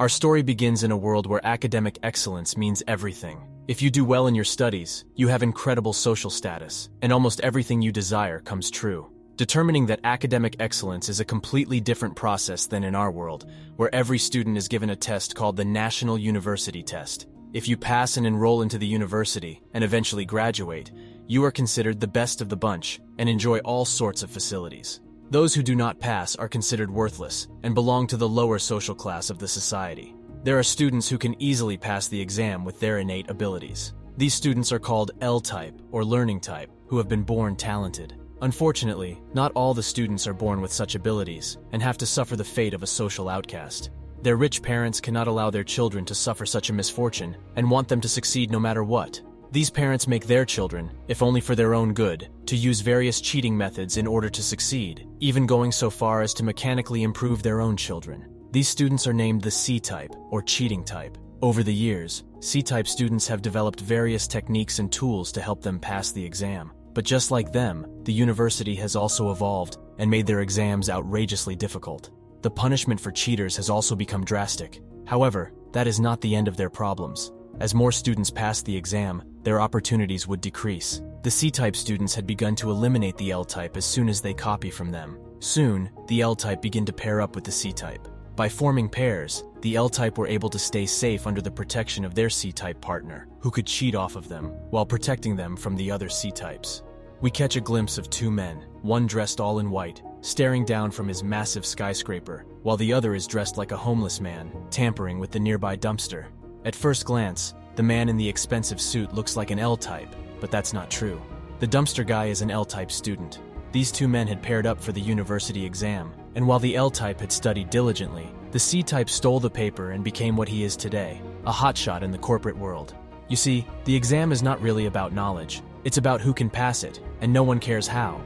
Our story begins in a world where academic excellence means everything. If you do well in your studies, you have incredible social status, and almost everything you desire comes true. Determining that academic excellence is a completely different process than in our world, where every student is given a test called the National University Test. If you pass and enroll into the university, and eventually graduate, you are considered the best of the bunch and enjoy all sorts of facilities. Those who do not pass are considered worthless and belong to the lower social class of the society. There are students who can easily pass the exam with their innate abilities. These students are called L-type or learning type, who have been born talented. Unfortunately, not all the students are born with such abilities and have to suffer the fate of a social outcast. Their rich parents cannot allow their children to suffer such a misfortune and want them to succeed no matter what. These parents make their children, if only for their own good, to use various cheating methods in order to succeed, even going so far as to mechanically improve their own children. These students are named the C-type, or cheating type. Over the years, C-type students have developed various techniques and tools to help them pass the exam. But just like them, the university has also evolved and made their exams outrageously difficult. The punishment for cheaters has also become drastic. However, that is not the end of their problems. As more students pass the exam, their opportunities would decrease. The C-type students had begun to eliminate the L-type as soon as they copy from them. Soon, the L-type begin to pair up with the C-type. By forming pairs, the L-type were able to stay safe under the protection of their C-type partner, who could cheat off of them, while protecting them from the other C-types. We catch a glimpse of two men, one dressed all in white, staring down from his massive skyscraper, while the other is dressed like a homeless man, tampering with the nearby dumpster. At first glance, the man in the expensive suit looks like an L-type, but that's not true. The dumpster guy is an L-type student. These two men had paired up for the university exam, and while the L-type had studied diligently, the C-type stole the paper and became what he is today, a hotshot in the corporate world. You see, the exam is not really about knowledge, it's about who can pass it, and no one cares how.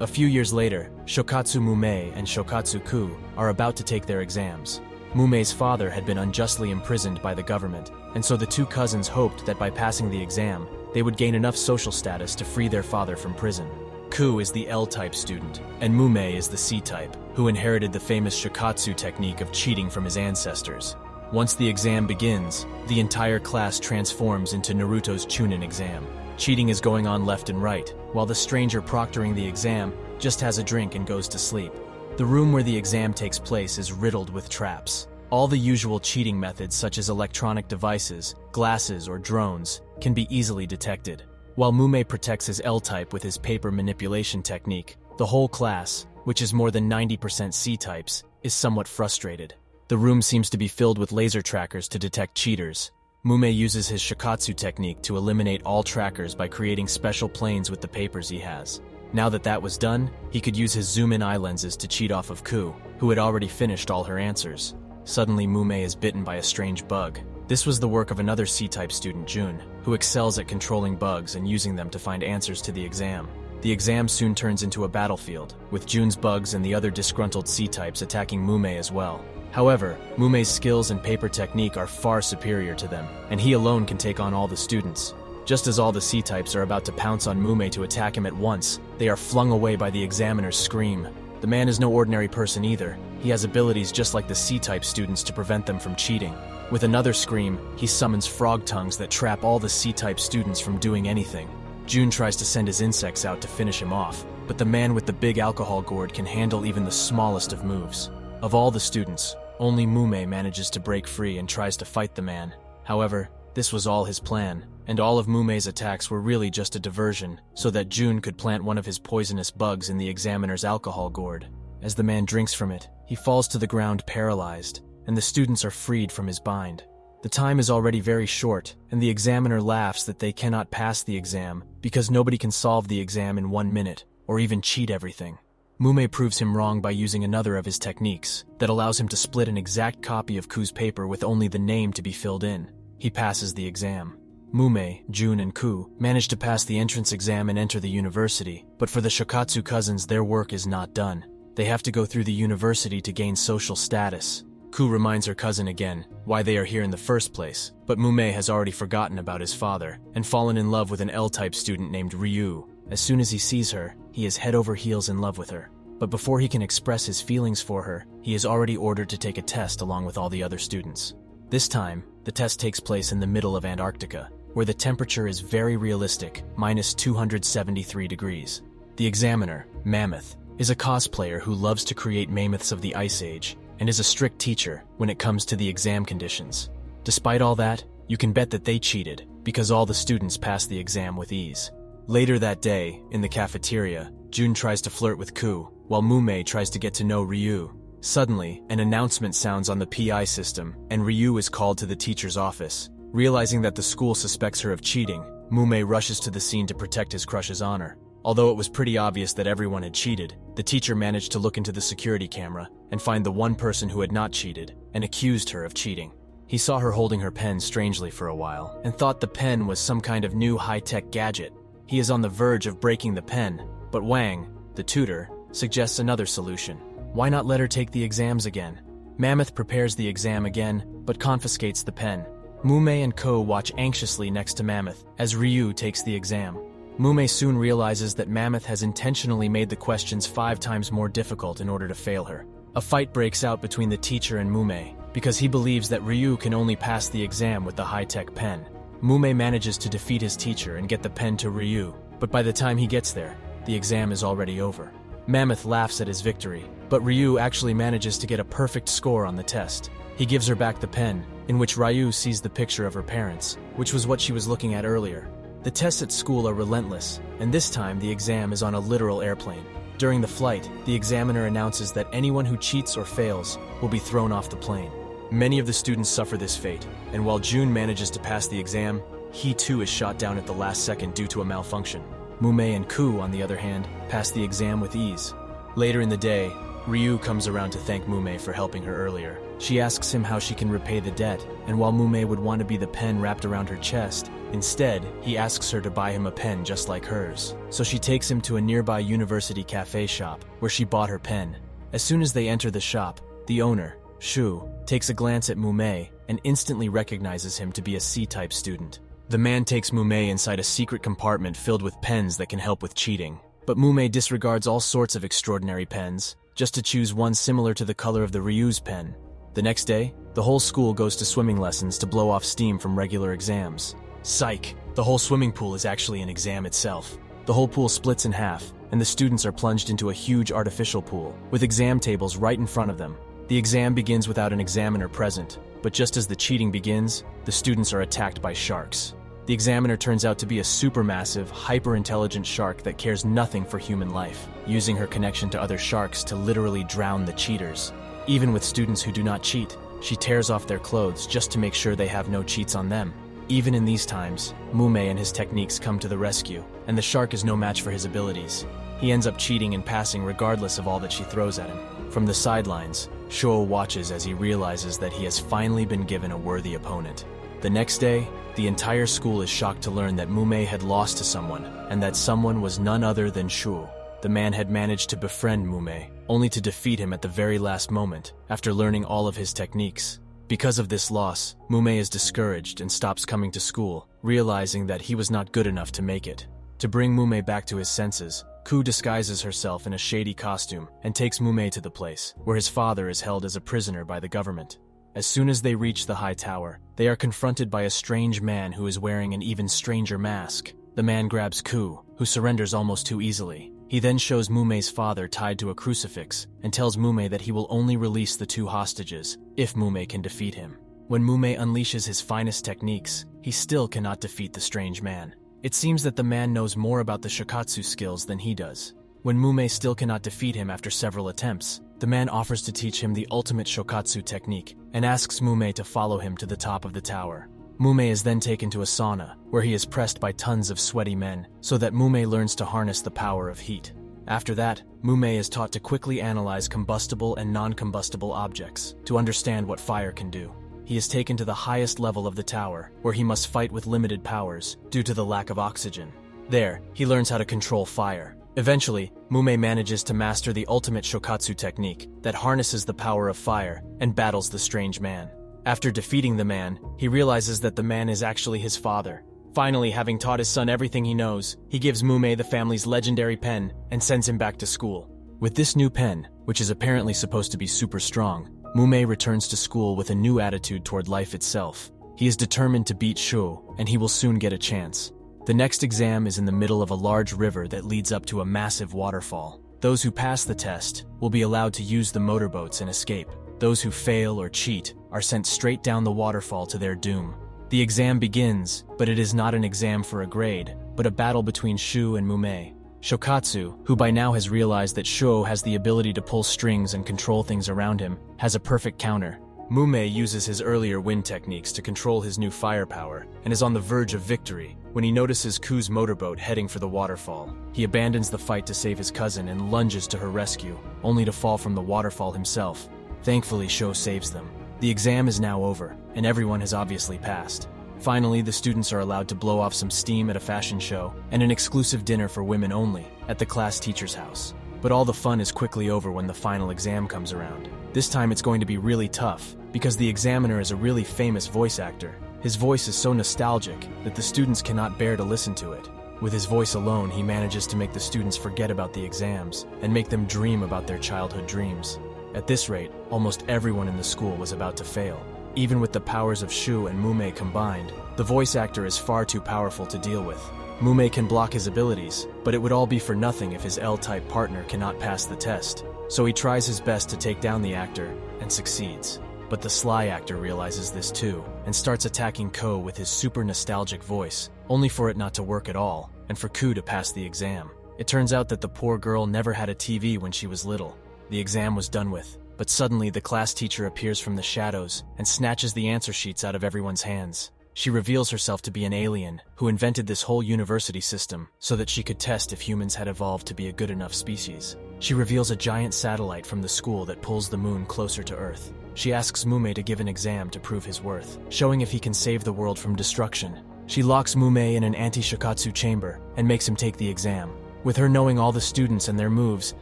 A few years later, Shokatsu Mumei and Shokatsu Ku are about to take their exams. Mumei's father had been unjustly imprisoned by the government, and so the two cousins hoped that by passing the exam, they would gain enough social status to free their father from prison. Ku is the L-type student, and Mumei is the C-type, who inherited the famous Shokatsu technique of cheating from his ancestors. Once the exam begins, the entire class transforms into Naruto's Chunin exam. Cheating is going on left and right, while the stranger proctoring the exam just has a drink and goes to sleep. The room where the exam takes place is riddled with traps. All the usual cheating methods such as electronic devices, glasses, or drones can be easily detected. While Mumei protects his L-type with his paper manipulation technique, the whole class, which is more than 90% C-types, is somewhat frustrated. The room seems to be filled with laser trackers to detect cheaters. Mumei uses his Shokatsu technique to eliminate all trackers by creating special planes with the papers he has. Now that that was done, he could use his zoom-in eye lenses to cheat off of Ku, who had already finished all her answers. Suddenly, Mumei is bitten by a strange bug. This was the work of another C-type student, Jun, who excels at controlling bugs and using them to find answers to the exam. The exam soon turns into a battlefield, with Jun's bugs and the other disgruntled C-types attacking Mumei as well. However, Mumei's skills and paper technique are far superior to them, and he alone can take on all the students. Just as all the C-types are about to pounce on Mumei to attack him at once, they are flung away by the examiner's scream. The man is no ordinary person either. He has abilities just like the C-type students to prevent them from cheating. With another scream, he summons frog tongues that trap all the C-type students from doing anything. Jun tries to send his insects out to finish him off, but the man with the big alcohol gourd can handle even the smallest of moves. Of all the students, only Mumei manages to break free and tries to fight the man. However, this was all his plan, and all of Mumei's attacks were really just a diversion, so that Jun could plant one of his poisonous bugs in the examiner's alcohol gourd. As the man drinks from it, he falls to the ground paralyzed, and the students are freed from his bind. The time is already very short, and the examiner laughs that they cannot pass the exam because nobody can solve the exam in 1 minute, or even cheat everything. Mumei proves him wrong by using another of his techniques that allows him to split an exact copy of Ku's paper with only the name to be filled in. He passes the exam. Mumei, Jun, and Ku manage to pass the entrance exam and enter the university, but for the Shokatsu cousins, their work is not done. They have to go through the university to gain social status. Ku reminds her cousin again why they are here in the first place, but Mumei has already forgotten about his father and fallen in love with an L-type student named Ryu. As soon as he sees her, he is head over heels in love with her. But before he can express his feelings for her, he is already ordered to take a test along with all the other students. This time, the test takes place in the middle of Antarctica, where the temperature is very realistic, minus 273 degrees. The examiner, Mammoth, is a cosplayer who loves to create mammoths of the Ice Age and is a strict teacher when it comes to the exam conditions. Despite all that, you can bet that they cheated because all the students passed the exam with ease. Later that day, in the cafeteria, Jun tries to flirt with Ku, while Mumei tries to get to know Ryu. Suddenly, an announcement sounds on the PI system, and Ryu is called to the teacher's office. Realizing that the school suspects her of cheating, Mumei rushes to the scene to protect his crush's honor. Although it was pretty obvious that everyone had cheated, the teacher managed to look into the security camera and find the one person who had not cheated and accused her of cheating. He saw her holding her pen strangely for a while and thought the pen was some kind of new high-tech gadget. He is on the verge of breaking the pen, but Wang, the tutor, suggests another solution. Why not let her take the exams again? Mammoth prepares the exam again, but confiscates the pen. Mumei and Ko watch anxiously next to Mammoth as Ryu takes the exam. Mumei soon realizes that Mammoth has intentionally made the questions 5 times more difficult in order to fail her. A fight breaks out between the teacher and Mumei, because he believes that Ryu can only pass the exam with the high-tech pen. Mumei manages to defeat his teacher and get the pen to Ryu, but by the time he gets there, the exam is already over. Mammoth laughs at his victory, but Ryu actually manages to get a perfect score on the test. He gives her back the pen, in which Ryu sees the picture of her parents, which was what she was looking at earlier. The tests at school are relentless, and this time the exam is on a literal airplane. During the flight, the examiner announces that anyone who cheats or fails will be thrown off the plane. Many of the students suffer this fate, and while Jun manages to pass the exam, he too is shot down at the last second due to a malfunction. Mumei and Ku, on the other hand, pass the exam with ease. Later in the day, Ryu comes around to thank Mumei for helping her earlier. She asks him how she can repay the debt, and while Mumei would want to be the pen wrapped around her chest, instead, he asks her to buy him a pen just like hers. So she takes him to a nearby university cafe shop, where she bought her pen. As soon as they enter the shop, the owner, Shu, takes a glance at Mumei and instantly recognizes him to be a C-type student. The man takes Mumei inside a secret compartment filled with pens that can help with cheating. But Mumei disregards all sorts of extraordinary pens, just to choose one similar to the color of the Ryu's pen. The next day, the whole school goes to swimming lessons to blow off steam from regular exams. Psych! The whole swimming pool is actually an exam itself. The whole pool splits in half, and the students are plunged into a huge artificial pool, with exam tables right in front of them. The exam begins without an examiner present, but just as the cheating begins, the students are attacked by sharks. The examiner turns out to be a supermassive, hyper-intelligent shark that cares nothing for human life, using her connection to other sharks to literally drown the cheaters. Even with students who do not cheat, she tears off their clothes just to make sure they have no cheats on them. Even in these times, Mumei and his techniques come to the rescue, and the shark is no match for his abilities. He ends up cheating and passing regardless of all that she throws at him. From the sidelines, Shuo watches as he realizes that he has finally been given a worthy opponent. The next day, the entire school is shocked to learn that Mumei had lost to someone, and that someone was none other than Shuo. The man had managed to befriend Mumei, only to defeat him at the very last moment, after learning all of his techniques. Because of this loss, Mumei is discouraged and stops coming to school, realizing that he was not good enough to make it. To bring Mumei back to his senses, Ku disguises herself in a shady costume and takes Mumei to the place, where his father is held as a prisoner by the government. As soon as they reach the high tower, they are confronted by a strange man who is wearing an even stranger mask. The man grabs Ku, who surrenders almost too easily. He then shows Mumei's father tied to a crucifix and tells Mumei that he will only release the 2 hostages if Mumei can defeat him. When Mumei unleashes his finest techniques, he still cannot defeat the strange man. It seems that the man knows more about the Shokatsu skills than he does. When Mumei still cannot defeat him after several attempts, the man offers to teach him the ultimate Shokatsu technique and asks Mumei to follow him to the top of the tower. Mumei is then taken to a sauna, where he is pressed by tons of sweaty men, so that Mumei learns to harness the power of heat. After that, Mumei is taught to quickly analyze combustible and non-combustible objects to understand what fire can do. He is taken to the highest level of the tower, where he must fight with limited powers due to the lack of oxygen. There, he learns how to control fire. Eventually, Mumei manages to master the ultimate Shokatsu technique that harnesses the power of fire and battles the strange man. After defeating the man, he realizes that the man is actually his father. Finally, having taught his son everything he knows, he gives Mumei the family's legendary pen and sends him back to school. With this new pen, which is apparently supposed to be super strong, Mume returns to school with a new attitude toward life itself. He is determined to beat Shu, and he will soon get a chance. The next exam is in the middle of a large river that leads up to a massive waterfall. Those who pass the test will be allowed to use the motorboats and escape. Those who fail or cheat are sent straight down the waterfall to their doom. The exam begins, but it is not an exam for a grade, but a battle between Shu and Mume. Shokatsu, who by now has realized that Shu has the ability to pull strings and control things around him, has a perfect counter. Mume uses his earlier wind techniques to control his new firepower and is on the verge of victory when he notices Ku's motorboat heading for the waterfall. He abandons the fight to save his cousin and lunges to her rescue, only to fall from the waterfall himself. Thankfully, Shu saves them. The exam is now over, and everyone has obviously passed. Finally, the students are allowed to blow off some steam at a fashion show and an exclusive dinner for women only at the class teacher's house. But all the fun is quickly over when the final exam comes around. This time it's going to be really tough, because the examiner is a really famous voice actor. His voice is so nostalgic that the students cannot bear to listen to it. With his voice alone, he manages to make the students forget about the exams and make them dream about their childhood dreams. At this rate, almost everyone in the school was about to fail. Even with the powers of Shu and Mume combined, the voice actor is far too powerful to deal with. Mume can block his abilities, but it would all be for nothing if his L-type partner cannot pass the test. So he tries his best to take down the actor, and succeeds. But the sly actor realizes this too, and starts attacking Ko with his super nostalgic voice, only for it not to work at all, and for Ku to pass the exam. It turns out that the poor girl never had a TV when she was little. The exam was done with, but suddenly the class teacher appears from the shadows and snatches the answer sheets out of everyone's hands. She reveals herself to be an alien who invented this whole university system so that she could test if humans had evolved to be a good enough species. She reveals a giant satellite from the school that pulls the moon closer to Earth. She asks Mume to give an exam to prove his worth, showing if he can save the world from destruction. She locks Mume in an anti-Shokatsu chamber and makes him take the exam. With her knowing all the students and their moves,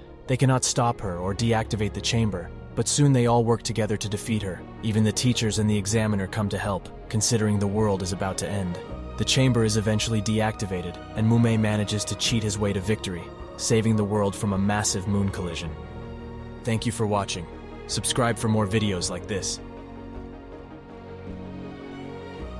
they cannot stop her or deactivate the chamber, but soon they all work together to defeat her. Even the teachers and the examiner come to help, considering the world is about to end. The chamber is eventually deactivated, and Mume manages to cheat his way to victory, saving the world from a massive moon collision. Thank you for watching. Subscribe for more videos like this.